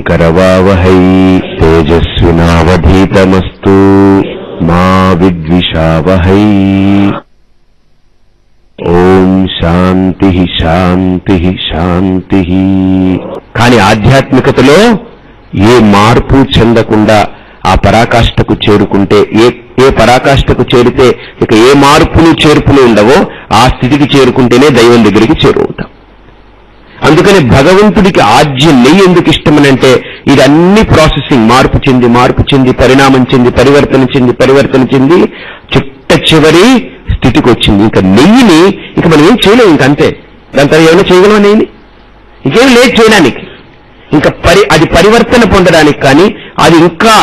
కరవావహై తేజస్వినావధీతమస్తు మా విద్విషావహై. ఓం శాంతి శాంతి శాంతి. కానీ ఆధ్యాత్మికతలో ఏ మార్పు చెందకుండా ఆ పరాకాష్ఠకు చేరుకుంటే, ఏ పరాకాష్ఠకు చేరితే ఇక ఏ మార్పులు చేర్పులు ఉండవో ఆ స్థితికి చేరుకుంటేనే దైవం దగ్గరికి చేరువుతాం. అందుకని భగవంతుడికి ఆజ్యం నెయ్యి ఎందుకు ఇష్టమనంటే ఇది అన్ని ప్రాసెసింగ్ మార్పు చెంది పరిణామం చెంది పరివర్తన చెంది చిట్ట చివరి స్థితికి వచ్చింది. ఇంకా నెయ్యిని ఇక మనం ఏం చేయలేం, ఇంకంతే. దాని తర్వాత ఏమైనా చేయగలమా నెయ్యిని? ఇంకేం లేదు చేయడానికి. ఇంకా అది పరివర్తన పొందడానికి కానీ అది ఇంకా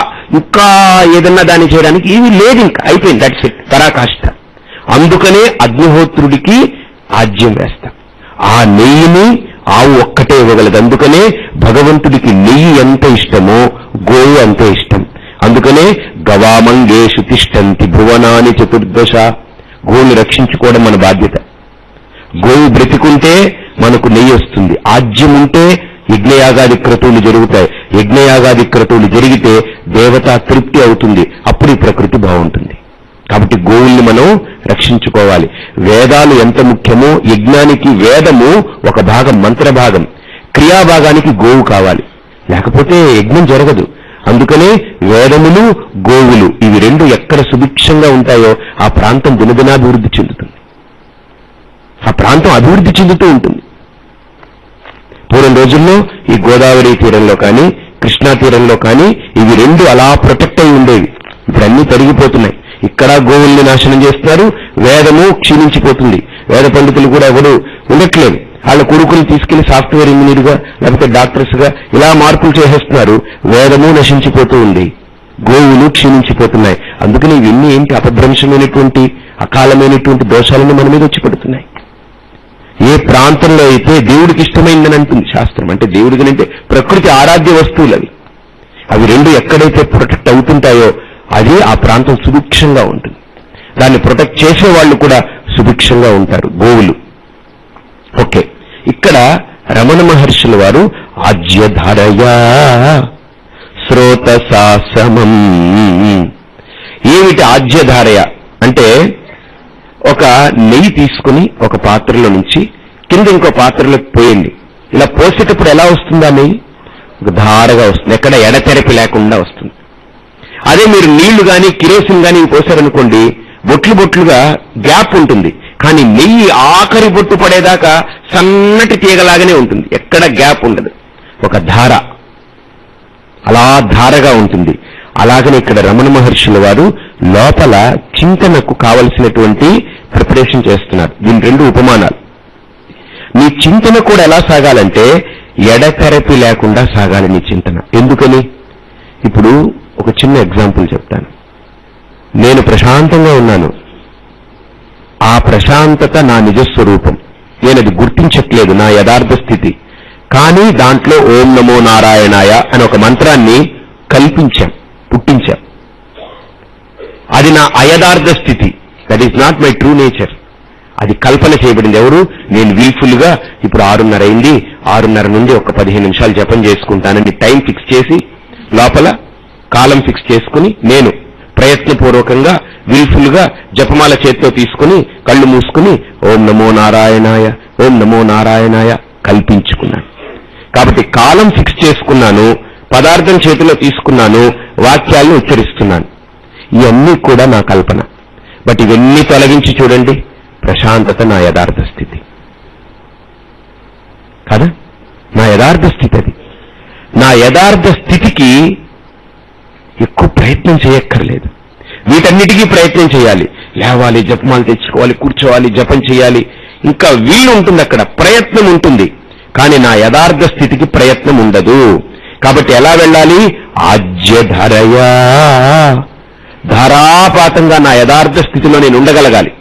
ఏదన్నా దాన్ని చేయడానికి ఇవి లేదు. ఇంకా అయిపోయింది, దట్స్ ఇట్, పరాకాష్ఠ. అందుకనే అగ్నిహోత్రుడికి ఆజ్యం వేస్తాం. ఆ నెయ్యిని ఆవు ఒక్కటే ఇవ్వగలదు. అందుకనే భగవంతుడికి నెయ్యి ఎంత ఇష్టమో గోవు అంతే ఇష్టం. అందుకనే గవామంగేషు తిష్టంతి భువనాని చతుర్దశ. గోవుని రక్షించుకోవడం మన బాధ్యత. గోవు బ్రతికుంటే మనకు నెయ్యి వస్తుంది. ఆజ్యం ఉంటే యజ్ఞయాగాది క్రతువులు జరుగుతాయి. యజ్ఞయాగాది క్రతువులు జరిగితే దేవతా తృప్తి అవుతుంది. అప్పుడు ఈ ప్రకృతి బాగుంటుంది. కాబట్టి గోవుల్ని మనం రక్షించుకోవాలి. వేదాలు ఎంత ముఖ్యమో యజ్ఞానికి వేదము ఒక భాగం, మంత్రభాగం. క్రియాభాగానికి గోవు కావాలి, లేకపోతే యజ్ఞం జరగదు. అందుకనే వేదములు గోవులు ఇవి రెండు ఎక్కడ సుభిక్షంగా ఉంటాయో ఆ ప్రాంతం దినదినాభివృద్ధి చెందుతుంది. ఆ ప్రాంతం అభివృద్ధి చెందుతూ ఉంటుంది. పూర్వం రోజుల్లో ఈ గోదావరి తీరంలో కానీ కృష్ణా తీరంలో కానీ ఇవి రెండు అలా ప్రొటెక్ట్ అయి ఉండేవి. ఇప్పుడు అన్నీ తరిగిపోతున్నాయి. ఇక్కడ గోవుల్ని నాశనం చేస్తున్నారు, వేదము క్షీణించిపోతుంది. వేద పండితులు కూడా ఎవరు ఉండట్లేదు. వాళ్ళ కొడుకులు తీసుకెళ్లి సాఫ్ట్వేర్ ఇంజనీర్ గా లేకపోతే డాక్టర్స్ గా ఇలా మార్పులు చేసేస్తున్నారు. వేదము నశించిపోతూ ఉంది, గోవులు క్షీణించిపోతున్నాయి. అందుకని ఇవన్నీ ఏంటి? అపభ్రంశమైనటువంటి అకాలమైనటువంటి దోషాలను మన మీద వచ్చి పడుతున్నాయి. ఏ ప్రాంతంలో అయితే దేవుడికి ఇష్టమైందని అంటుంది శాస్త్రం, అంటే దేవుడికి అంటే ప్రకృతి ఆరాధ్య వస్తువులు అవి రెండు ఎక్కడైతే ప్రొటెక్ట్ అవుతుంటాయో అది ఆ ప్రాంతం సుభిక్షంగా ఉంటుంది. దాన్ని ప్రొటెక్ట్ చేసే వాళ్ళు కూడా సుభిక్షంగా ఉంటారు, గోవులు. ఓకే, ఇక్కడ రమణ మహర్షుల వారు ఆజ్యధారయా శ్రోతసాసమం. ఏమిటి ఆజ్యధారయ అంటే ఒక నెయ్యి తీసుకుని ఒక పాత్రలో నుంచి కింద ఇంకో పాత్రలోకి పోయండి. ఇలా పోసేటప్పుడు ఎలా వస్తుందా నెయ్యి? ఒక ధారగా వస్తుంది, ఎక్కడ ఎడతెరపి లేకుండా వస్తుంది. అదే మీరు నీళ్లు కానీ కిరోసిన్ కానీ పోసారనుకోండి, బొట్లు బొట్లుగా గ్యాప్ ఉంటుంది. కానీ నెయ్యి ఆఖరి బొట్టు పడేదాకా సన్నటి తీగలాగానే ఉంటుంది, ఎక్కడ గ్యాప్ ఉండదు. ఒక ధార అలా ధారగా ఉంటుంది. అలాగనే ఇక్కడ రమణ మహర్షుల వారు లోపల చింతనకు కావలసినటువంటి ప్రిపరేషన్ చేస్తున్నారు. దీని రెండు ఉపమానాలు. నీ చింతన కూడా ఎలా సాగాలంటే ఎడతెరపి లేకుండా సాగాలి నీ చింతన. ఎందుకని? ఇప్పుడు ఒక చిన్న ఎగ్జాంపుల్ చెప్తాను. నేను ప్రశాంతంగా ఉన్నాను, ఆ ప్రశాంతత నా నిజస్వరూపం, నేను అది గుర్తించట్లేదు, నా యథార్థ స్థితి. కానీ దాంట్లో ఓం నమో నారాయణాయ అని ఒక మంత్రాన్ని కల్పించాం, పుట్టించాం. అది నా అయథార్థ స్థితి, that is not my true nature. అది కల్పన చేయబడింది. ఎవరు? నేను విల్ఫుల్ గా ఇప్పుడు 6:30 అయింది, 6:30 నుండి ఒక 15 నిమిషాలు జపం చేసుకుంటానని టైం ఫిక్స్ చేసి లోపల కాలం ఫిక్స్ చేసుకుని నేను ప్రయత్నపూర్వకంగా విల్ఫుల్ గా జపమాల చేతితో తీసుకుని కళ్ళు మూసుకుని ఓం నమో నారాయణాయ ఓం నమో నారాయణాయ కల్పించుకున్నాను. కాబట్టి కాలం ఫిక్స్ చేసుకున్నాను, పదార్థం చేతిలో తీసుకున్నాను, వాక్యాలను ఉచ్చరిస్తున్నాను. ఇవన్నీ కూడా నా కల్పన. బట్ ఇవన్నీ తొలగించి చూడండి, ప్రశాంతత నా యథార్థ స్థితి కదా, నా యథార్థ స్థితి. అది నా యథార్థ స్థితికి ఎక్కువ ప్రయత్నం చేయక్కర్లేదు. వీటన్నిటికీ ప్రయత్నం చేయాలి. లేవాలి, జపమాలు తెచ్చుకోవాలి, కూర్చోవాలి, జపం చేయాలి, ఇంకా వీలు ఉంటుంది, అక్కడ ప్రయత్నం ఉంటుంది. కానీ నా యథార్థ స్థితికి ప్రయత్నం ఉండదు. కాబట్టి ఎలా వెళ్ళాలి? ఆజ్యధరయా, ధారాపాతంగా నా యథార్థ స్థితిలో నేను ఉండగలగాలి.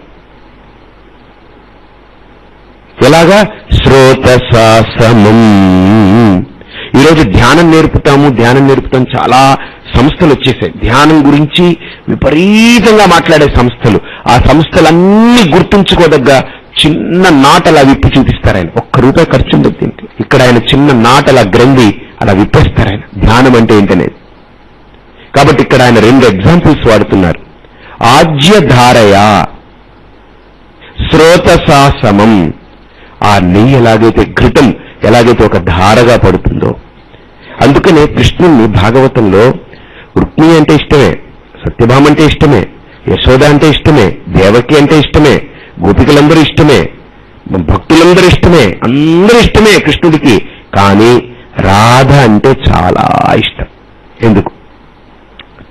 ఎలాగా? శ్రోతసాసమం. ఈరోజు ధ్యానం నేర్పుతాం చాలా సంస్థలు వచ్చేసాయి. ధ్యానం గురించి విపరీతంగా మాట్లాడే సంస్థలు. ఆ సంస్థలన్నీ గుర్తుంచుకోదగ్గ చిన్న నాటల విప్పి చూపిస్తారు ఆయన. ₹1 ఖర్చు ఉండదు దీనికి. ఇక్కడ ఆయన చిన్న నాటల గ్రంథి అలా విప్పేస్తారు ఆయన, ధ్యానం అంటే ఏంటనేది. కాబట్టి ఇక్కడ ఆయన 2 ఎగ్జాంపుల్స్ వాడుతున్నారు. ఆజ్యధారయా, శ్రోతసాసమం. ఆ నెయ్యి ఎలాగైతే, ఘృతం ఎలాగైతే ఒక ధారగా పడుతుందో, అందుకనే కృష్ణుణ్ణి భాగవతంలో రుక్మిణి అంటే ఇష్టమే, సత్యభామ అంటే ఇష్టమే, యశోద అంటే ఇష్టమే, దేవకి అంటే ఇష్టమే, గోపికలందరూ ఇష్టమే, భక్తులందరూ ఇష్టమే, అందరూ ఇష్టమే కృష్ణుడికి. కానీ రాధ అంటే చాలా ఇష్టం. ఎందుకు?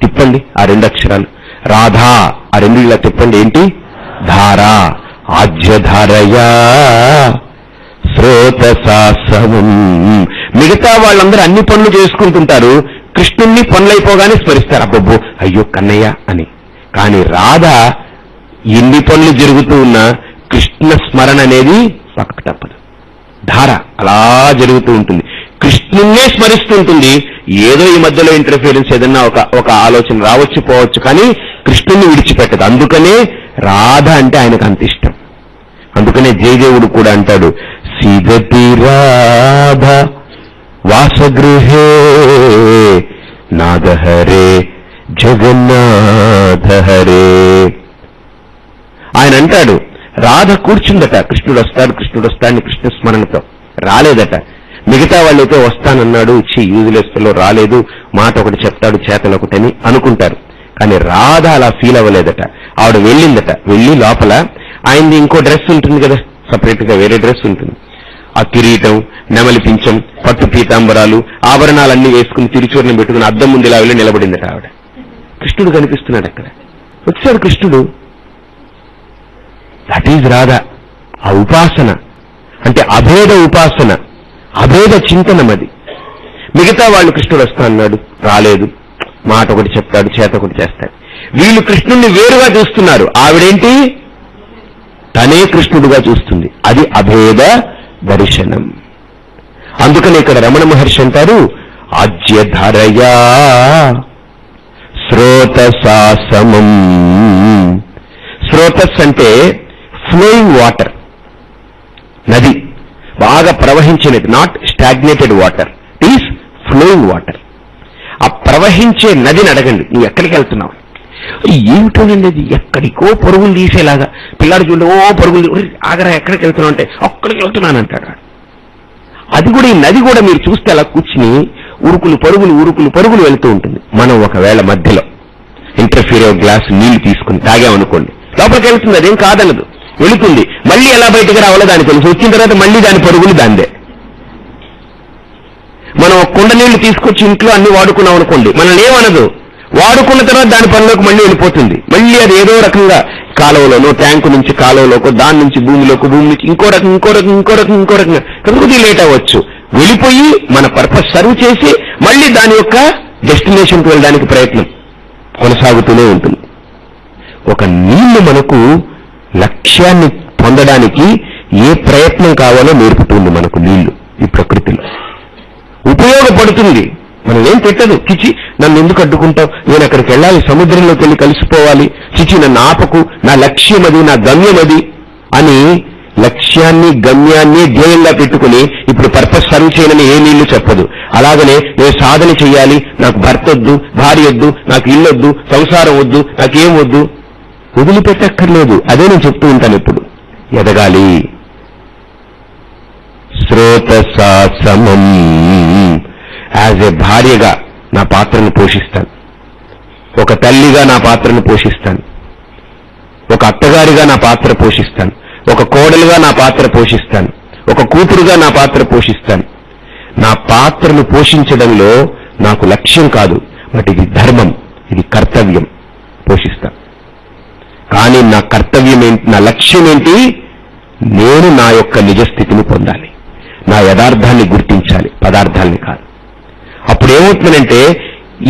తిప్పండి ఆ 2 అక్షరాలు, రాధా, ఆ 2 ఇలా తిప్పండి. ఏంటి? ధారా. ఆజ్యధారయా శ్రోతసాసమం. మిగతా వాళ్ళందరూ అన్ని పనులు చేసుకుంటుంటారు, కృష్ణుణ్ణి పనులైపోగానే స్మరిస్తారు, అబ్బబ్బో అయ్యో కన్నయ్య అని. కానీ రాధ ఎన్ని పనులు జరుగుతూ ఉన్నా కృష్ణ స్మరణ అనేది పక్కకు తప్పదు. ధార అలా జరుగుతూ ఉంటుంది, కృష్ణున్నే స్మరిస్తుంటుంది. ఏదో ఈ మధ్యలో ఇంటర్ఫియరెన్స్ ఏదన్నా ఒక ఆలోచన రావచ్చు పోవచ్చు, కానీ కృష్ణుణ్ణి విడిచిపెట్టదు. అందుకనే రాధ అంటే ఆయనకు అంత ఇష్టం. అందుకనే జయదేవుడు కూడా అంటాడు, సీదతి రాధ వాసగృహే నాదహరే జగన్నాథ హరే. ఆయన అంటాడు, రాధ కూర్చుందట, కృష్ణుడు వస్తాడని కృష్ణ స్మరణతో రాలేదట. మిగతా వాళ్ళైతే వస్తానన్నాడు, యూజ్లెస్ లో రాలేదు, మాట ఒకటి చెప్తాడు చేతలు ఒకటని అనుకుంటారు. కానీ రాధ అలా ఫీల్ అవ్వలేదట. ఆవిడ వెళ్ళిందట. వెళ్ళి లోపల ఆయనది ఇంకో డ్రెస్ ఉంటుంది కదా, సపరేట్ గా వేరే డ్రెస్ ఉంటుంది. ఆ కిరీటం, నెమలి పించం, పట్టు పీతాంబరాలు, ఆభరణాలన్నీ వేసుకుని తిరుచూర్ణం పెట్టుకుని అద్దం ముందు ఇలా వెళ్ళి నిలబడిందట ఆవిడ. కృష్ణుడు కనిపిస్తున్నాడు అక్కడ. వచ్చాడు కృష్ణుడు. That is Radha. ఆ ఉపాసన అంటే అభేద ఉపాసన, అభేద చింతనం అది. మిగతా వాళ్ళు కృష్ణుడు వస్తా అన్నాడు, రాలేదు, మాట ఒకటి చెప్తాడు, చేత ఒకటి చేస్తాడు. వీళ్ళు కృష్ణుణ్ణి వేరుగా చూస్తున్నారు, ఆవిడేంటి తనే కృష్ణుడుగా చూస్తుంది. అది అభేద దర్శనం. అందుకని ఇక్కడ రమణ మహర్షి అంటారు, ఆజ్యధరయా శ్రోతసాసమం. స్రోతస్ అంటే ఫ్లోయింగ్ వాటర్, నది, బాగా ప్రవహించినది, not stagnated water, it is flowing water. ఆ ప్రవహించే నదిని అడగండి, నువ్వు ఎక్కడికి వెళ్తున్నావు? ఏమిటోనండి అది, ఎక్కడికో పరుగులు తీసేలాగా. పిల్లాడు చూడండి, ఓ పరుగులు, ఆగరా ఎక్కడికి వెళ్తున్నావు అంటే అక్కడికి వెళ్తున్నానంటాడు. అది కూడా, ఈ నది కూడా మీరు చూస్తే అలా కూర్చుని ఉరుకులు పరుగులు వెళ్తూ ఉంటుంది. మనం ఒకవేళ మధ్యలో ఇంటర్ఫీర్ గ్లాస్ నీళ్లు తీసుకుని తాగామనుకోండి, లోపలికి వెళ్తుంది, అదేం కాదనదు, వెళుతుంది. మళ్ళీ ఎలా బయటకు రావాలో దానికి తెలుసు. వచ్చిన తర్వాత మళ్ళీ దాని పరుగులు దాందే. మనం కుండ నీళ్లు తీసుకొచ్చి ఇంట్లో అన్ని వాడుకున్నాం అనుకోండి, మనల్ని ఏమనదు. వాడుకున్న తర్వాత దాని పనిలోకి మళ్ళీ వెళ్ళిపోతుంది. మళ్ళీ అది ఏదో రకంగా కాలువలోనో, ట్యాంకు నుంచి కాలువలోకో, దాని నుంచి భూమిలోకి, భూమి నుంచి ఇంకో రకంగా కొద్దిగా లేట్ అవ్వచ్చు. వెళ్ళిపోయి మన పర్పస్ సర్వ్ చేసి మళ్ళీ దాని యొక్క డెస్టినేషన్కి వెళ్ళడానికి ప్రయత్నం కొనసాగుతూనే ఉంటుంది. ఒక నీళ్లు మనకు లక్ష్యాన్ని పొందడానికి ఏ ప్రయత్నం కావాలో నేర్పుతుంది మనకు నీళ్లు. ఈ ప్రకృతిలో ఉపయోగపడుతుంది. మనం ఏం పెట్టదు, చిచి నన్ను ఎందుకు అడ్డుకుంటావు, నేను అక్కడికి వెళ్ళాలి, సముద్రంలోకి వెళ్ళి కలిసిపోవాలి, చిచి నన్ను ఆపకు, నా లక్ష్యం అది, నా గమ్యం అది అని లక్ష్యాన్ని గమ్యాన్ని ధ్యేయంగా పెట్టుకుని ఇప్పుడు పర్పస్ సర్వ్ చేయనని ఏ నీళ్లు చెప్పదు. అలాగనే నేను సాధన చేయాలి, నాకు భర్త వద్దు, భార్య వద్దు, నాకు ఇల్లు వద్దు, సంసారం వద్దు, నాకేం వద్దు, వదిలిపెట్టక్కర్లేదు. అదే నేను చెప్తూ ఉంటాను ఎప్పుడు. ఎదగాలి. శ్రోతసాసమం. యాజ్ ఏ భార్యగా నా పాత్రను పోషిస్తాను, ఒక తల్లిగా నా పాత్రను పోషిస్తాను, ఒక అత్తగారిగా నా పాత్ర పోషిస్తాను, ఒక కోడలుగా నా పాత్ర పోషిస్తాను, ఒక కూతురుగా నా పాత్ర పోషిస్తాను. నా పాత్రను పోషించడంలో నాకు లక్ష్యం కాదు, బట్ ఇది ధర్మం, ఇది కర్తవ్యం, పోషిస్తాను. కానీ నా కర్తవ్యం ఏంటి, నా లక్ష్యం ఏంటి? నేను నా యొక్క నిజస్థితిని పొందాలి, నా యథార్థాన్ని గుర్తించాలి, పదార్థాల్ని కాదు. అప్పుడు ఏమవుతుందంటే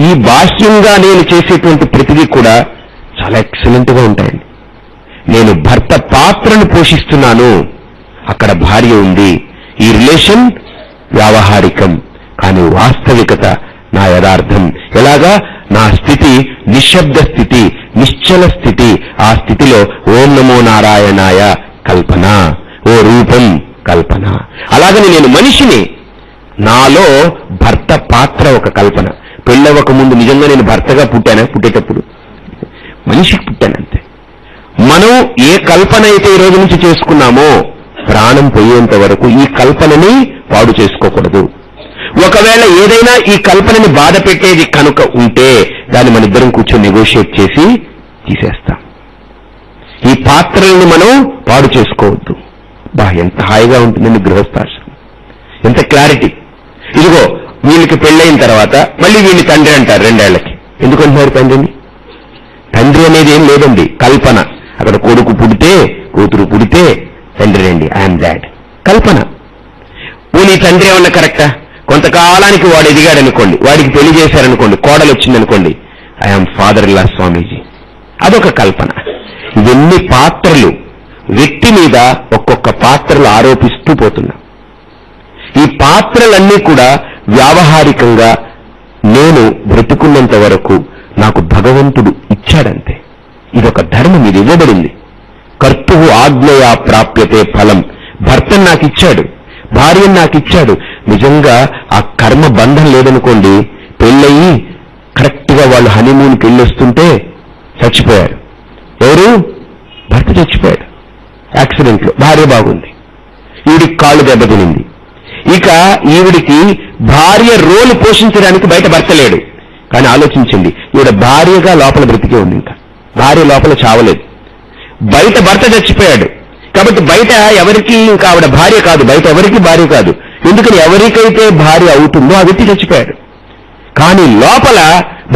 ఈ బాహ్యంగా నేను చేసేటువంటి ప్రతిదీ కూడా చాలా ఎక్సలెంట్ గా ఉంటాయండి. నేను భర్త పాత్రను పోషిస్తున్నాను, అక్కడ భార్య ఉంది. ఈ రిలేషన్ వ్యావహారికం, కానీ వాస్తవికత నా యథార్థం. ఎలాగా? నా స్థితి నిశ్శబ్ద స్థితి, నిశ్చల స్థితి. ఆ స్థితిలో ఓం నమో నారాయణాయ కల్పన, ఓ రూపం కల్పన. అలాగని నేను మనిషిని, నాలో భర్త పాత్ర ఒక కల్పన. పెళ్ళవక ముందు నిజంగా నేను భర్తగా పుట్టానా? పుట్టేటప్పుడు మనిషికి పుట్టానంతే. మనం ఏ కల్పన అయితే ఈ రోజు నుంచి చేసుకున్నామో ప్రాణం పోయేంత వరకు ఈ కల్పనని పాడు చేసుకోకూడదు. ఒకవేళ ఏదైనా ఈ కల్పనని బాధ పెట్టేది కనుక ఉంటే దాన్ని మన ఇద్దరం కూర్చొని నెగోషియేట్ చేసి తీసేస్తాం. ఈ పాత్రల్ని మనం పాడు చేసుకోవద్దు. ఎంత హాయిగా ఉంటుందండి గృహస్థాశ్రమం, ఎంత క్లారిటీ. ఇదిగో వీళ్ళకి పెళ్ళైన తర్వాత మళ్ళీ వీళ్ళని తండ్రి అంటారు 2 ఏళ్లకి. ఎందుకంటున్నారు తండ్రిని? తండ్రి అనేది ఏం లేదండి, కల్పన. అక్కడ కొడుకు పుడితే కూతురు పుడితే తండ్రి రండి, ఐఎమ్ డాడ్, కల్పన. నీ తండ్రి ఏమన్నా కరెక్టా? కొంతకాలానికి వాడు ఎదిగాడనుకోండి, వాడికి పెళ్లి చేశారనుకోండి, కోడలు వచ్చిందనుకోండి, ఐఎమ్ ఫాదర్ ఇన్ లా స్వామీజీ, అదొక కల్పన. ఇవన్నీ పాత్రలు, వ్యక్తి మీద ఒక్కొక్క పాత్రలు ఆరోపిస్తూ పోతున్నాం. ఈ పాత్రలన్నీ కూడా వ్యావహారికంగా నేను బ్రతుకున్నంత వరకు నాకు భగవంతుడు ఇచ్చాడంతే. ఇదొక ధర్మం, ఇది ఇవ్వబడింది. కర్తువు ఆజ్ఞయా ప్రాప్యతే ఫలం. భర్తను నాకు ఇచ్చాడు, భార్యను నాకు ఇచ్చాడు. నిజంగా ఆ కర్మ బంధం లేదనుకోండి, పెళ్ళయి కరెక్ట్ గా వాళ్ళు హనీమూన్కి వెళ్ళొస్తుంటే చచ్చిపోయారు. ఎవరు? భర్త చచ్చిపోయాడు యాక్సిడెంట్ లో. భార్య బాగుంది, ఈవిడికి కాళ్ళు దెబ్బతినింది. ఇక ఈవిడికి భార్య రోలు పోషించడానికి బయట భర్త లేడు. కానీ ఆలోచించండి, ఈవిడ భార్యగా లోపల బ్రతికే ఉంది. ఇంకా భార్య లోపల చావలేదు. బయట భర్త చచ్చిపోయాడు కాబట్టి బయట ఎవరికి ఇంకా ఆవిడ భార్య కాదు, బయట ఎవరికి భార్య కాదు. ఎందుకని? ఎవరికైతే భార్య అవుతుందో ఆ వ్యక్తి చచ్చిపోయాడు. కానీ లోపల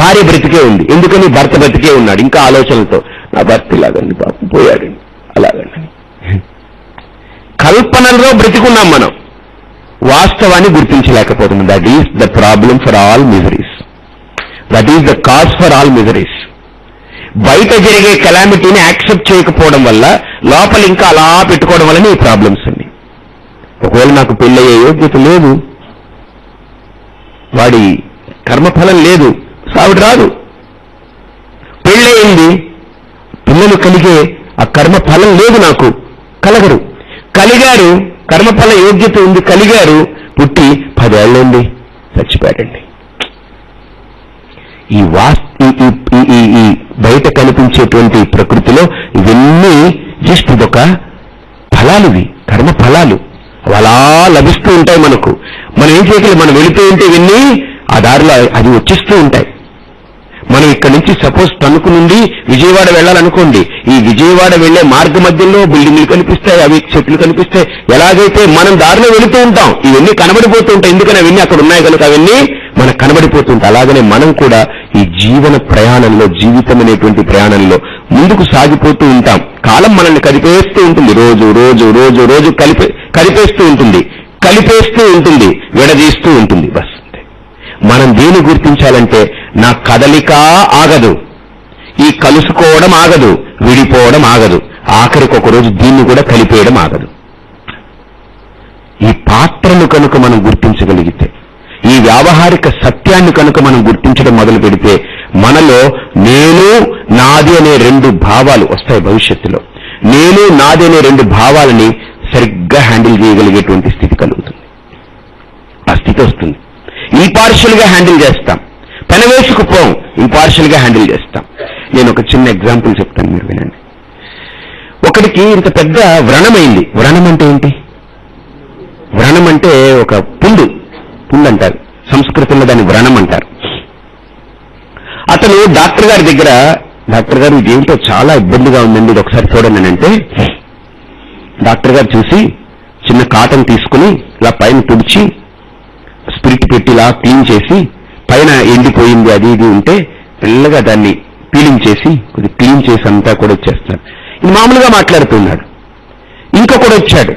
భార్య బ్రతికే ఉంది. ఎందుకని? భర్త బ్రతికే ఉన్నాడు. ఇంకా ఆలోచనలతో నా భర్త ఇలాగండి, పాపం పోయాడండి, అలాగండి. కల్పనలో బ్రతికున్నాం మనం, వాస్తవాన్ని గుర్తించలేకపోతున్నాం. That is the problem for all miseries. That is the cause for all miseries. బయట జరిగే కెలామిటీని యాక్సెప్ట్ చేయకపోవడం వల్ల, లోపల ఇంకా అలా పెట్టుకోవడం వల్లనే ఈ ప్రాబ్లమ్స్ అన్ని. ఒకవేళ నాకు పెళ్ళయ్యే యోగ్యత లేదు, వాడి కర్మఫలం లేదు, సావిడ రాదు. పెళ్ళయింది, పిల్లలు కలిగే ఆ కర్మఫలం లేదు, నాకు కలగరు. కలిగారు, కర్మఫల యోగ్యత ఉంది, కలిగారు, పుట్టి 10 ఏళ్ళండి చచ్చిపోయాడండి. ఈ బయట కనిపించేటువంటి ప్రకృతిలో ఇవన్నీ జస్ట్ ఇదొక ఫలాలు, ఇవి కర్మ ఫలాలు. అలా లభిస్తూ ఉంటాయి మనకు. మనం ఏం చేయగలం? మనం వెళుతూ ఉంటే ఇవన్నీ ఆ దారిలో అది వచ్చిస్తూ ఉంటాయి. మనం ఇక్కడి నుంచి సపోజ్ తణుకు నుండి విజయవాడ వెళ్ళాలనుకోండి, ఈ విజయవాడ వెళ్లే మార్గ మధ్యలో బిల్డింగ్లు కనిపిస్తాయి, అవి చెట్లు కనిపిస్తాయి. ఎలాగైతే మనం దారిలో వెళుతూ ఉంటాం, ఇవన్నీ కనబడిపోతూ ఉంటాయి. ఎందుకని? అవన్నీ అక్కడ ఉన్నాయి కనుక అవన్నీ మనకు కనబడిపోతుంటాయి. అలాగనే మనం కూడా ఈ జీవన ప్రయాణంలో, జీవితం అనేటువంటి ప్రయాణంలో ముందుకు సాగిపోతూ ఉంటాం. కాలం మనల్ని కదిపేస్తూ ఉంటుంది, రోజు రోజు రోజు రోజు కదిపేస్తూ ఉంటుంది, కలిపేస్తూ ఉంటుంది, విడదీస్తూ ఉంటుంది. బస్ మనం దేని గుర్తించాలంటే, నా కదలిక ఆగదు, ఈ కలుసుకోవడం ఆగదు, విడిపోవడం ఆగదు, ఆఖరికి ఒకరోజు దీన్ని కూడా కలిపేయడం ఆగదు. ఈ పాత్రను కనుక మనం గుర్తించగలిగితే, ఈ వ్యావహారిక సత్యాన్ని కనుక మనం గుర్తించడం మొదలు పెడితే, మనలో నేను నాది అనే 2 భావాలు వస్తాయి. భవిష్యత్తులో నేను నాది అనే 2 భావాలని సరిగ్గా హ్యాండిల్ చేయగలిగేటువంటి స్థితి కలుగుతుంది. ఆ స్థితి వస్తుంది. ఇంపార్షియల్ గా హ్యాండిల్ చేస్తాం, పెనవేసుకుపోం, ఇంపార్షియల్ గా హ్యాండిల్ చేస్తాం. నేను ఒక చిన్న ఎగ్జాంపుల్ చెప్తాను, మీరు వినండి. ఒకడికి ఇంత పెద్ద వ్రణమైంది. వ్రణం అంటే ఏంటి? వ్రణం అంటే ఒక పుండు అంటారు, సంస్కృతంలో దాన్ని వ్రణం అంటారు. అతను డాక్టర్ గారి దగ్గర, డాక్టర్ గారు ఇదేంటో చాలా ఇబ్బందిగా ఉందండి, ఇది ఒకసారి చూడండి అంటే, డాక్టర్ గారు చూసి చిన్న కాటన్ తీసుకుని ఇలా పైన తుడిచి స్పిరిట్ పెట్టి ఇలా క్లీన్ చేసి, పైన ఎండిపోయింది అది ఇది ఉంటే మెల్లగా దాన్ని పీలింగ్ చేసి కొద్దిగా క్లీన్ చేసి అంతా కూడా వచ్చేస్తాడు. ఇది మామూలుగా మాట్లాడుతున్నాడు. ఇంకొకడు వచ్చాడు.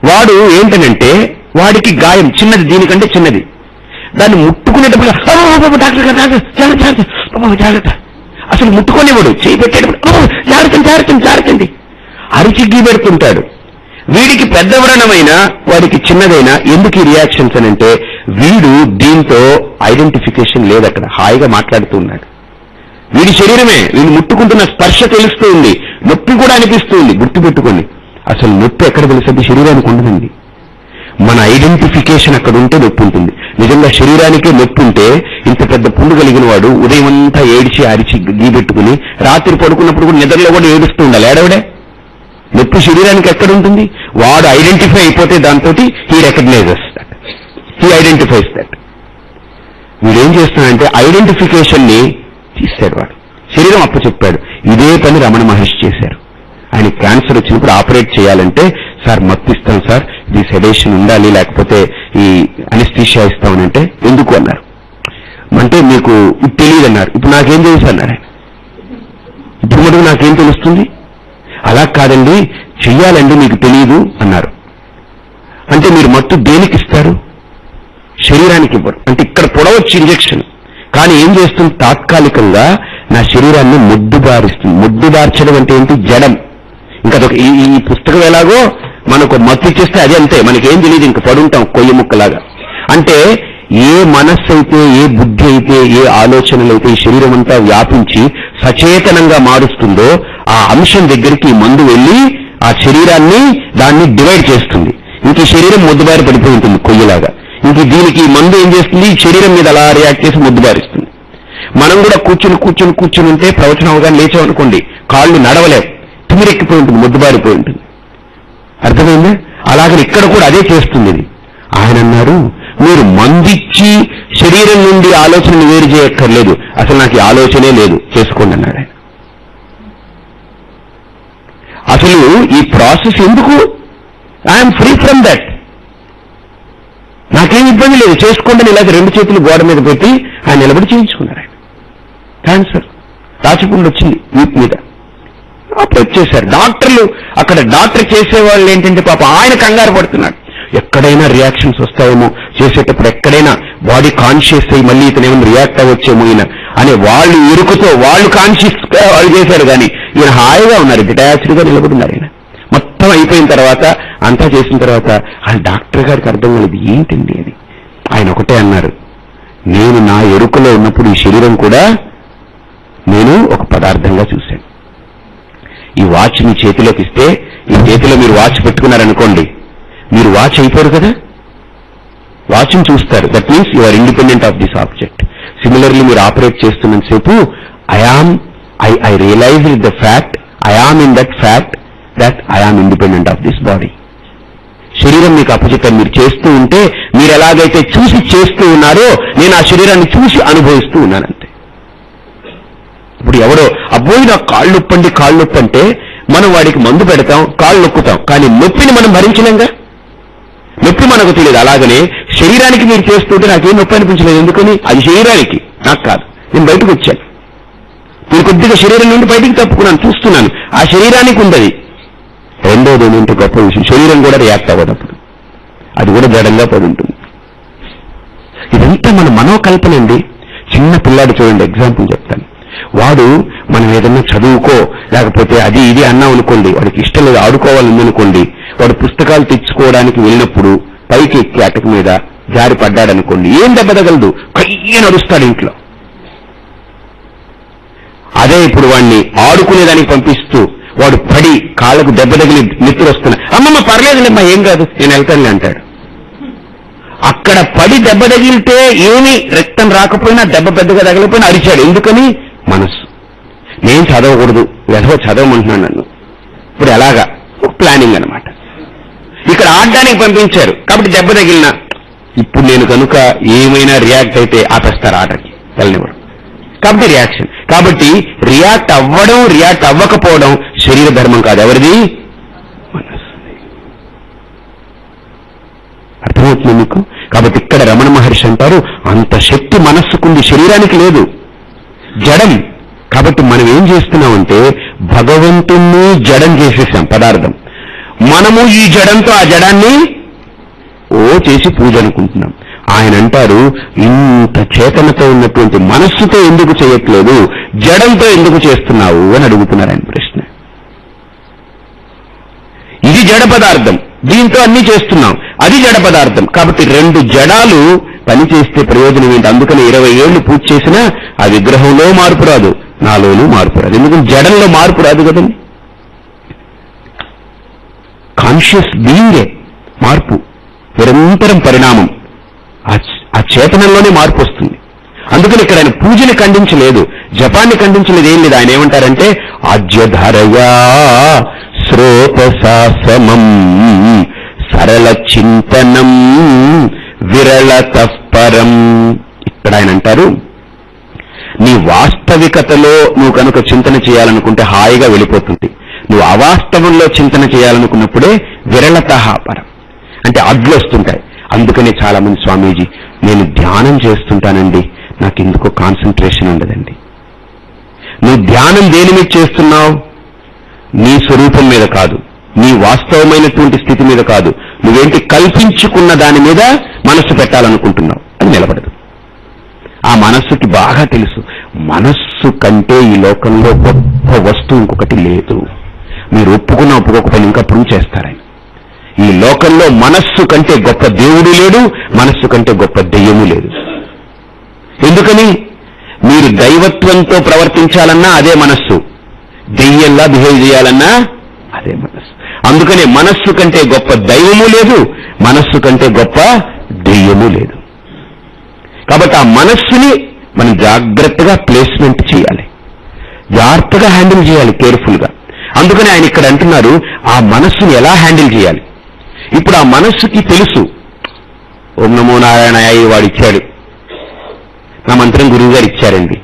వాడు ఏంటనంటే, వాడికి గాయం చిన్నది, దీనికంటే చిన్నది. దాన్ని ముట్టుకునేటప్పుడు జాగ్రత్త అసలు ముట్టుకునేవాడు, చేయి పెట్టేటప్పుడు జాగ్రత్త అరిచి గీ పెడుతుంటాడు. వీడికి పెద్ద వ్రణమైనా వాడికి చిన్నదైనా ఎందుకు ఈ రియాక్షన్స్ అని అంటే వీడు దీంతో ఐడెంటిఫికేషన్ లేదు, అక్కడ హాయిగా మాట్లాడుతూ ఉన్నాడు. వీడి శరీరమే, వీడు ముట్టుకుంటున్న స్పర్శ తెలుస్తూ ఉంది, నొప్పి కూడా అనిపిస్తూ ఉంది. గుర్తుపెట్టుకోండి, అసలు నొప్పి ఎక్కడ తెలుస్తుంది? శరీరానికి ఉండదండి. మన ఐడెంటిఫికేషన్ అక్కడ ఉంటే నొప్పి ఉంటుంది. నిజంగా శరీరానికే నొప్పి ఉంటే ఇంత పెద్ద పుండు కలిగిన వాడు ఉదయం అంతా ఏడిచి అరిచి గీ పెట్టుకుని రాత్రి పడుకున్నప్పుడు కూడా నిద్రలో కూడా ఏడుస్తూ ఉండాలి. ఏడవడే నొప్పి శరీరానికి ఎక్కడ ఉంటుంది? వాడు ఐడెంటిఫై అయిపోతే దాంతో he recognizes that, he identifies that. వీడేం చేస్తున్నాడంటే ఐడెంటిఫికేషన్ ని తీస్తాడు. వాడు శరీరం అప్పచెప్పాడు. ఇదే పని రమణ మహర్షి చేశారు. ఆయన క్యాన్సర్ వచ్చినప్పుడు ఆపరేట్ చేయాలంటే సార్ మత్తు ఇస్తాం సార్, ఇది సెడేషన్ ఉండాలి, లేకపోతే ఈ అనెస్థీషియా ఇస్తామనంటే ఎందుకు అన్నారు. అంటే మీకు ఇది తెలియదు అన్నారు. ఇప్పుడు నాకేం తెలుసు అన్నారు ఆయన. ఇప్పుడు మటుకు నాకేం తెలుస్తుంది? అలా కాదండి, చెయ్యాలండి, మీకు తెలియదు అన్నారు. అంటే మీరు మత్తు దేనికి ఇస్తారు? శరీరానికి ఇవ్వరు. అంటే ఇక్కడ పొడవచ్చు ఇంజెక్షన్, కానీ ఏం చేస్తుంది? తాత్కాలికంగా నా శరీరాన్ని మొద్దుబారిస్తుంది. మొద్దుబార్చడం అంటే ఏంటి? జడం. ఇంకా ఈ పుస్తకం ఎలాగో మనకు మత్తు ఇచ్చేస్తే అది అంతే, మనకేం తెలియదు, ఇంక పడుంటాం కొయ్య ముక్కలాగా. అంటే ఏ మనస్సు అయితే, ఏ బుద్ధి అయితే, ఏ ఆలోచనలు అయితే ఈ శరీరం అంతా వ్యాపించి సచేతనంగా మారుస్తుందో ఆ అంశం దగ్గరికి మందు వెళ్ళి ఆ శరీరాన్ని దాన్ని డివైడ్ చేస్తుంది. ఇంక ఈ శరీరం మొద్దుబారి పడిపోయి ఉంటుంది కొయ్యలాగా. ఇంక దీనికి మందు ఏం చేస్తుంది? శరీరం మీద అలా రియాక్ట్ చేసి మొద్దుబారిస్తుంది. మనం కూడా కూర్చుని ఉంటే ప్రవచనం అవగానే లేచామనుకోండి, కాళ్ళు నడవలేవు, తిమిరెక్కిపోయి ఉంటుంది, మొద్దుబారిపోయి ఉంటుంది. అర్థమైందా? అలాగని ఇక్కడ కూడా అదే చేస్తుంది ఇది. ఆయన అన్నారు, మీరు మందిచ్చి శరీరం నుండి ఆలోచనను వేరు చేయక్కర్లేదు, అసలు నాకు ఈ ఆలోచనే లేదు, చేసుకోండి అన్నాడు ఆయన. అసలు ఈ ప్రాసెస్ ఎందుకు? ఐఎమ్ ఫ్రీ ఫ్రమ్ దట్, నాకేం ఇబ్బంది లేదు, చేసుకోండి. ఇలాగ రెండు చేతులు గోడ మీద పెట్టి ఆయన నిలబడి చేయించుకున్నారు. ఆయన క్యాన్సర్ రాచపుండు వచ్చింది వీపు మీద, ఆపరేట్ చేశారు. డాక్టర్లు అక్కడ డాక్టర్ చేసేవాళ్ళు ఏంటంటే పాప ఆయన కంగారు పడుతున్నాడు, ఎక్కడైనా రియాక్షన్స్ వస్తాయేమో, చేసేటప్పుడు ఎక్కడైనా బాడీ కాన్షియస్ అయ్యి మళ్ళీ ఇతను ఏమైనా రియాక్ట్ అవ్వచ్చేమో ఈయన అనే వాళ్ళు ఇరుకుతో వాళ్ళు కాన్షియస్ గా వాళ్ళు చేశారు. కానీ ఈయన హాయిగా ఉన్నారు, డిటాచ్డ్ గా నిలబడున్నారు. ఆయన మొత్తం అయిపోయిన తర్వాత అంతా చేసిన తర్వాత ఆ డాక్టర్ గారికి అర్థం కాలేదు ఏంటండి అది. ఆయన ఒకటే అన్నారు, నేను నా ఎరుకలో ఉన్నప్పుడు ఈ శరీరం కూడా నేను ఒక పదార్థంగా చూశాను. ఈ వాచ్ మీ చేతిలోకి ఇస్తే, ఈ చేతిలో మీరు వాచ్ పెట్టుకున్నారనుకోండి, మీరు వాచ్ అయిపోరు కదా, వాచ్ని చూస్తారు. That means you are independent of this object. Similarly మీరు ఆపరేట్ చేస్తున్నంతసేపు I realize the fact, I am in that fact that I am independent of this body. శరీరం మీకు అప్పచెప్పాను, మీరు చేస్తూ ఉంటే మీరు ఎలాగైతే చూసి చేస్తూ ఉన్నారో నేను ఆ శరీరాన్ని చూసి అనుభవిస్తూ ఉన్నానంతే. ఇప్పుడు ఎవడో అబ్బోయి నాకు కాళ్ళు నొప్పి అంటే మనం వాడికి మందు పెడతాం, కాళ్ళు నొక్కుతాం, కానీ నొప్పిని మనం భరించలేంగా, నొప్పి మనకు తెలియదు. అలాగనే శరీరానికి మీరు చేస్తుంటే నాకేం నొప్పి అనిపించలేదు, ఎందుకని? అది శరీరానికి, నాకు కాదు. నేను బయటకు వచ్చాను, నేను కొద్దిగా శరీరం నుండి బయటికి తప్పుకున్నాను, చూస్తున్నాను, ఆ శరీరానికి ఉండదు. రెండోది ఏంటంటే గొప్ప విషయం, శరీరం కూడా రియాక్ట్ అవ్వదప్పుడు, అది కూడా జడంగా పడి ఉంటుంది. ఇదంతా మన మనోకల్పనండి. చిన్న పిల్లాడు చూడండి, ఎగ్జాంపుల్ చెప్తాను. వాడు మనం ఏదన్నా చదువుకో లేకపోతే అది ఇది అన్నాం అనుకోండి, వాడికి ఇష్టం లేదు, ఆడుకోవాలనుకోండి, వాడు పుస్తకాలు తెచ్చుకోవడానికి వెళ్ళినప్పుడు పైకి ఎక్కి అటక మీద జారి పడ్డాడనుకోండి, ఏం దెబ్బ తగలదు, కయ్య నడుస్తాడు ఇంట్లో. అదే ఇప్పుడు వాడిని ఆడుకునేదానికి పంపిస్తూ వాడు పడి కాళ్ళకు దెబ్బ తగిలి నిద్ర వస్తున్నా, అమ్మమ్మ పర్లేదులేమ్మా ఏం కాదు నేను వెళ్తానులే అంటాడు. అక్కడ పడి దెబ్బ తగిలితే ఏమీ రక్తం రాకపోయినా దెబ్బ పెద్దగా తగలిపోయినా అరిచాడు. ఎందుకని? మనసు. నేను చదవకూడదు, వెధవ చదవమంటున్నాను నన్ను. ఇప్పుడు ఎలాగా ప్లానింగ్ అనమాట. ఇక్కడ ఆడడానికి పంపించారు కాబట్టి దెబ్బ తగిలినా ఇప్పుడు నేను కనుక ఏమైనా రియాక్ట్ అయితే ఆపేస్తారు, ఆటకి వెళ్ళనివ్వడం. కాబట్టి రియాక్షన్. కాబట్టి రియాక్ట్ అవ్వడం రియాక్ట్ అవ్వకపోవడం శరీర ధర్మం కాదు, ఎవరిది? మనస్సు. అర్థమవుతుంది మీకు? కాబట్టి ఇక్కడ రమణ మహర్షి అంటారు, అంత శక్తి మనస్సుకుంది, శరీరానికి లేదు, జడం. కాబట్టి మనం ఏం చేస్తున్నామంటే భగవంతుణ్ణి జడం చేసేసాం, పదార్థం. మనము ఈ జడంతో ఆ జడాన్ని చేసి పూజ అనుకుంటున్నాం. ఆయన అంటారు, ఇంత చేతనతో ఉన్నటువంటి మనస్సుతో ఎందుకు చేయట్లేదు, జడంతో ఎందుకు చేస్తున్నావు అని అడుగుతున్నారు ఆయన ప్రశ్న. ఇది జడ పదార్థం, దీంతో అన్ని చేస్తున్నాం, అది జడ పదార్థం. కాబట్టి రెండు జడాలు పనిచేస్తే ప్రయోజనం ఏంటి? అందుకని 20 ఏళ్లు పూజ చేసినా ఆ విగ్రహంలో మార్పు రాదు, నాలోనూ మార్పు రాదు. ఎందుకంటే జడంలో మార్పు రాదు కదండి. కాన్షియస్ బీయింగే మార్పు, నిరంతరం పరిణామం. ఆ చేతనంలోనే మార్పు వస్తుంది. అందుకని ఇక్కడ ఆయన పూజని ఖండించలేదు, జపాన్ని ఖండించలేదు, ఏం లేదు. ఆయన ఏమంటారంటే ఆజ్యధరయా శ్రోతశాసనం సరళ చింతనం విరళతఃపరం. ఇక్కడ ఆయన అంటారు, నీ వాస్తవికతలో నువ్వు కనుక చింతన చేయాలనుకుంటే హాయిగా వెళ్ళిపోతుంది. నువ్వు అవాస్తవంలో చింతన చేయాలనుకున్నప్పుడే విరళతః పరం, అంటే అడ్లు వస్తుంటాయి. అందుకనే చాలా మంది, స్వామీజీ నేను ధ్యానం చేస్తుంటానండి, నాకు ఎందుకో కాన్సన్ట్రేషన్ ఉండదండి. నువ్వు ధ్యానం దేని మీద చేస్తున్నావు? నీ స్వరూపం మీద కాదు, నీ వాస్తవమైనటువంటి స్థితి మీద కాదు, నువ్వేంటి కల్పించుకున్న దాని మీద మనస్సు పెట్టాలనుకుంటున్నావు, అది నిలబడదు. ఆ మనస్సుకి బాగా తెలుసు, మనస్సు కంటే ఈ లోకంలో గొప్ప వస్తువు ఇంకొకటి లేదు. మీరు ఒప్పుకోకపోయినా ఇంకా ప్రూవ్ చేస్తారని. ఈ లోకంలో మనస్సు కంటే గొప్ప దేవుడు లేడు, మనస్సు కంటే గొప్ప దెయ్యము లేదు. ఎందుకని? మీరు దైవత్వంతో ప్రవర్తించాలన్నా అదే మనస్సు, దెయ్యంలా బిహేవ్ చేయాలన్నా అదే మనస్సు. అందుకనే మనస్సు కంటే గొప్ప దైవము లేదు, మనస్సు కంటే గొప్ప దెయ్యము లేదు. కాబట్టి ఆ మనస్సుని మనం జాగ్రత్తగా ప్లేస్మెంట్ చేయాలి, జాగ్రత్తగా హ్యాండిల్ చేయాలి, కేర్ఫుల్గా. అందుకని ఆయన ఇక్కడ అంటున్నారు, ఆ మనస్సుని ఎలా హ్యాండిల్ చేయాలి. ఇప్పుడు ఆ మనస్సుకి తెలుసు, ఓం నమో నారాయణాయ వాడు ఇచ్చాడు, నా మంత్రం గురువు గారు ఇచ్చారండి,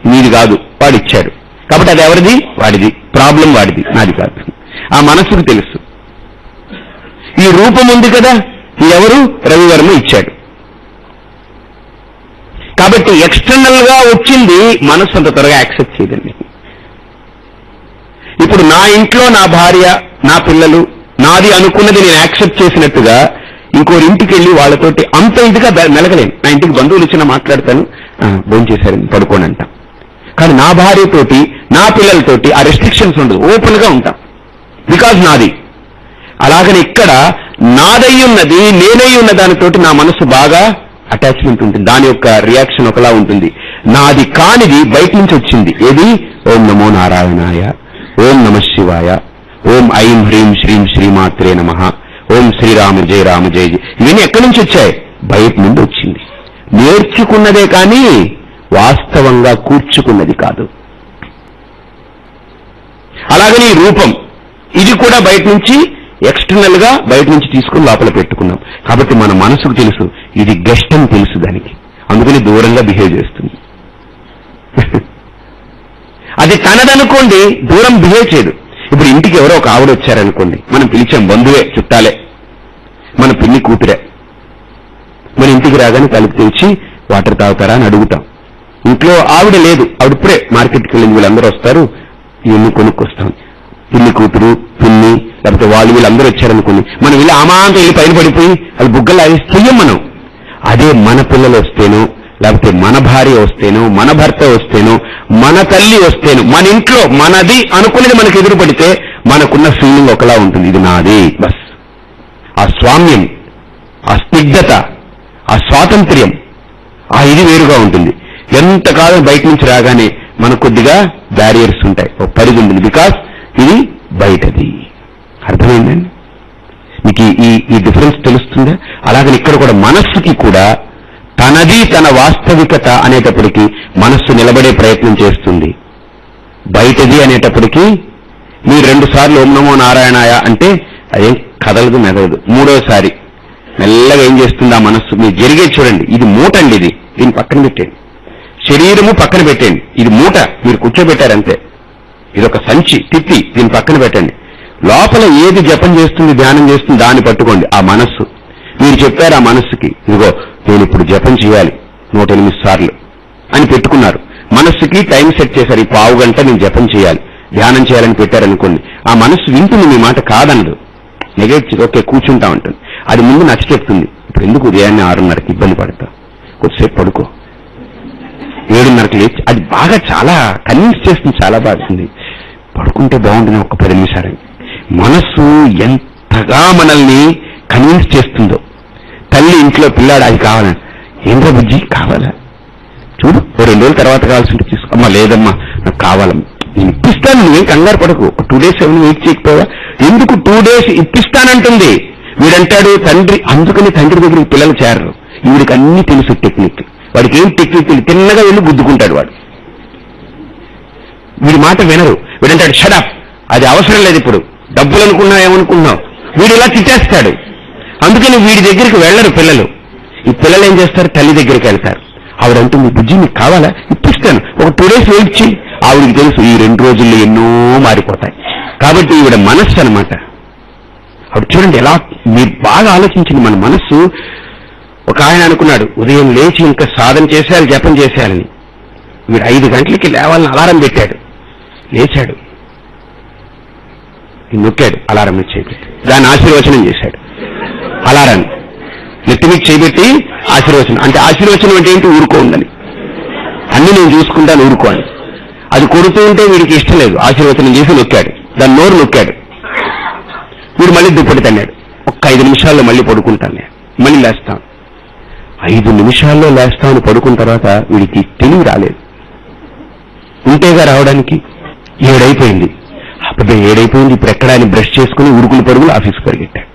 నీది కాదు, వాడు ఇచ్చాడు. కాబట్టి అది ఎవరిది? వాడిది. ప్రాబ్లం వాడిది, నాది కాదు. ఆ మనస్సుకు తెలుసు. ఈ రూపం ఉంది కదా, ఎవరు? రవివర్మ ఇచ్చాడు. కాబట్టి ఎక్స్టర్నల్ గా వచ్చింది మనస్సు అంత త్వరగా యాక్సెప్ట్ చేయదండి. ఇప్పుడు నా ఇంట్లో నా భార్య, నా పిల్లలు, నాది అనుకున్నది నేను యాక్సెప్ట్ చేసినట్టుగా ఇంకోరి ఇంటికి వెళ్ళి వాళ్ళతోటి అంత ఇదిగా మెలగలేను. నా ఇంటికి బంధువులు వచ్చినా మాట్లాడతాను, భోజనం చేశారని పడుకోని అంటాం. కానీ నా భార్యతోటి, నా పిల్లలతోటి ఆ రెస్ట్రిక్షన్స్ ఉండదు, ఓపెన్ గా ఉంటాం, బికాజ్ నాది. అలాగని ఇక్కడ నాదయ్యున్నది, నేనై ఉన్న దానితోటి నా మనసు బాగా అటాచ్మెంట్ ఉంటుంది, దాని యొక్క రియాక్షన్ ఒకలా ఉంటుంది. నాది కానిది బయట నుంచి వచ్చింది, ఏది? ఓం నమో నారాయణాయ, ఓం నమ శివాయ, ఓం ఐం హ్రీం శ్రీం శ్రీమాత్రే నమః, ఓం శ్రీరామ జయ రామ జయ జయ. ఇవన్నీ ఎక్కడి నుంచి వచ్చాయి? బయట నుండి వచ్చింది. నేర్చుకున్నదే కానీ వాస్తవంగా కూర్చుకున్నది కాదు. అలాగని రూపం, ఇది కూడా బయట నుంచి ఎక్స్టర్నల్ గా బయట నుంచి తీసుకుని లోపల పెట్టుకున్నాం. కాబట్టి మన మనసుకు తెలుసు, ఇది గెస్ట్ అని తెలుసు దానికి, అందుకని దూరంగా బిహేవ్ చేస్తుంది. అది తనదనుకోండి, దూరం బిహేవ్ చేయదు. ఇప్పుడు ఇంటికి ఎవరో ఒక ఆవిడ వచ్చారనుకోండి, మనం పిలిచాం, బంధువే, చుట్టాలే, మన పిన్ని కూతురే. మన ఇంటికి రాగానే తలుపు తెరిచి వాటర్ తాగుతారా అని అడుగుతాం. ఇంట్లో ఆవిడ లేదు, ఆవిడ ఇప్పుడే మార్కెట్కి వెళ్ళింది, వీళ్ళందరూ వస్తారు, ఇవన్నీ కొనుక్కొస్తాం. పిల్లి కూతురు, పిల్లి, లేకపోతే వాళ్ళు వీళ్ళందరూ వచ్చారనుకోండి, మనం వీళ్ళు ఆమాంతం వెళ్ళి పైన పడిపోయి అది బుగ్గలు ఆగి చెయ్యం మనం. అదే మన పిల్లలు వస్తేనో, లేకపోతే మన భార్య వస్తేనో, మన భర్త వస్తేనో, మన తల్లి వస్తేనో, మన ఇంట్లో మనది అనుకునేది మనకు ఎదురు పడితే మనకున్న ఫీలింగ్ ఒకలా ఉంటుంది, ఇది నాది బస్. ఆ స్వామ్యం, ఆ స్నిగ్ధత, ఆ స్వాతంత్ర్యం, ఆ ఇది వేరుగా ఉంటుంది. ఎంతకాలం బయట నుంచి రాగానే మనకు కొద్దిగా బ్యారియర్స్ ఉంటాయి, ఒక పరిధి ఉంటుంది, బికాస్ ఇది బయటది. అర్థమైందండి మీకు? ఈ డిఫరెన్స్ తెలుస్తుందా? అలాగని ఇక్కడ కూడా మనస్సుకి కూడా తనది, తన వాస్తవికత అనేటప్పటికీ మనస్సు నిలబడే ప్రయత్నం చేస్తుంది. బయటది అనేటప్పటికీ మీరు 2 సార్లు ఓం నమో నారాయణాయ అంటే అదేం కదలదు, మెదలదు. 3వసారి మెల్లగా ఏం చేస్తుంది ఆ మనస్సు? మీరు జరిగే చూడండి, ఇది మూట అండి, ఇది దీన్ని పక్కన పెట్టండి, శరీరము పక్కన పెట్టండి, ఇది మూట మీరు కూర్చోబెట్టారంతే, ఇదొక సంచి తిప్పి దీన్ని పక్కన పెట్టండి. లోపల ఏది జపం చేస్తుంది, ధ్యానం చేస్తుంది, దాన్ని పట్టుకోండి. ఆ మనస్సు, మీరు చెప్పారు ఆ మనస్సుకి, ఇదిగో నేను ఇప్పుడు జపం చేయాలి 108 సార్లు అని పెట్టుకున్నారు. మనస్సుకి టైం సెట్ చేశారు, ఈ పావు గంట నేను జపం చేయాలి, ధ్యానం చేయాలని పెట్టారనుకోండి. ఆ మనస్సు వింటుంది, మీ మాట కాదనదు, నెగెట్, ఓకే కూర్చుంటా ఉంటుంది. అది ముందు నచ్చ చెప్తుంది, ఇప్పుడు ఎందుకు ఉదయాన్నే 6:30కి ఇబ్బంది పడతావు, కొద్దిసేపు పడుకో. 7:30కి లేచి, అది బాగా చాలా కన్విన్స్ చేస్తుంది, చాలా బాగుంది, పడుకుంటే బాగుంటుంది ఒక 10 నిమిషాలు. మనస్సు ఎంతగా మనల్ని కన్విన్స్ చేస్తుందో. తల్లి ఇంట్లో పిల్లాడు అది కావాలని, ఏంద్ర బుజ్జి కావాలా, చూడు 2 రోజుల తర్వాత కావాల్సింటే తీసుకో. అమ్మా లేదమ్మా నాకు కావాలమ్మా, నేను ఇప్పిస్తాను, నువ్వేం కంగారు పడకు, 2 days ఏమైనా వెయిట్ చేయకపోవా, ఎందుకు 2 days ఇప్పిస్తానంటుంది. వీడంటాడు తండ్రి, అందుకని తండ్రి దగ్గరికి పిల్లలు చేరరు. వీడికి అన్ని తెలుసు టెక్నిక్, వాడికి ఏం టెక్నిక్ తిన్నగా వెళ్ళి గుద్దుకుంటాడు వాడు. వీడి మాట వినరు. వీడంటాడు షడప్, అది అవసరం లేదు, ఇప్పుడు డబ్బులు అనుకున్నా ఏమనుకున్నావు, వీడు ఇలా తిట్టేస్తాడు. అందుకని వీడి దగ్గరికి వెళ్ళరు పిల్లలు. ఈ పిల్లలు ఏం చేస్తారు, తల్లి దగ్గరికి వెళ్తారు. ఆవిడంటుంది బుజ్జి నీకు కావాలా, ఇప్పిస్తాను, ఒక 2 days వెయిట్ చేయి. ఆవిడికి తెలుసు ఈ 2 రోజుల్లో ఎన్నో మారిపోతాయి. కాబట్టి ఈవిడ మనస్సు అనమాట. ఆవిడ చూడండి ఎలా, మీరు బాగా ఆలోచించింది. మన మనస్సు, ఒక ఆయన అనుకున్నాడు ఉదయం లేచి ఇంకా సాధన చేసేయాలి, జపం చేసేయాలని. వీడు 5 గంటలకి లేవాలని అలారం పెట్టాడు. లేచాడు, నొక్కాడు, అలారం చేయబెట్టి దాన్ని ఆశీర్వచనం చేశాడు. అలారాన్ని నెత్తి మీద చేయబెట్టి ఆశీర్వచనం, అంటే ఆశీర్వచనం అంటే ఏంటి, ఊరుకో ఉందని, అన్ని నేను చూసుకుంటాను ఊరుకో అని. అది కొడుతూ ఉంటే వీడికి ఇష్టం లేదు, ఆశీర్వచనం చేసి నొక్కాడు, దాని నోరు నొక్కాడు. వీడు మళ్ళీ దుప్పటి తన్నాడు, ఒక్క 5 నిమిషాల్లో మళ్ళీ పడుకుంటాను నేను, మళ్ళీ లేస్తాను. 5 నిమిషాల్లో లేస్తాను పడుకున్న తర్వాత వీడికి తెలివి రాలేదు, ఉంటేగా రావడానికి. 7 అయిపోయింది. అప్పుడు 7 అయిపోయింది, ఇప్పుడు ఎక్కడ ఆయన బ్రష్ చేసుకుని ఉరుకులు పరుగులు ఆఫీస్కి పరిగెట్టాడు.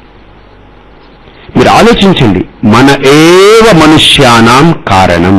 మీరు ఆలోచించండి, మన ఏవ మనుష్యానాం కారణం.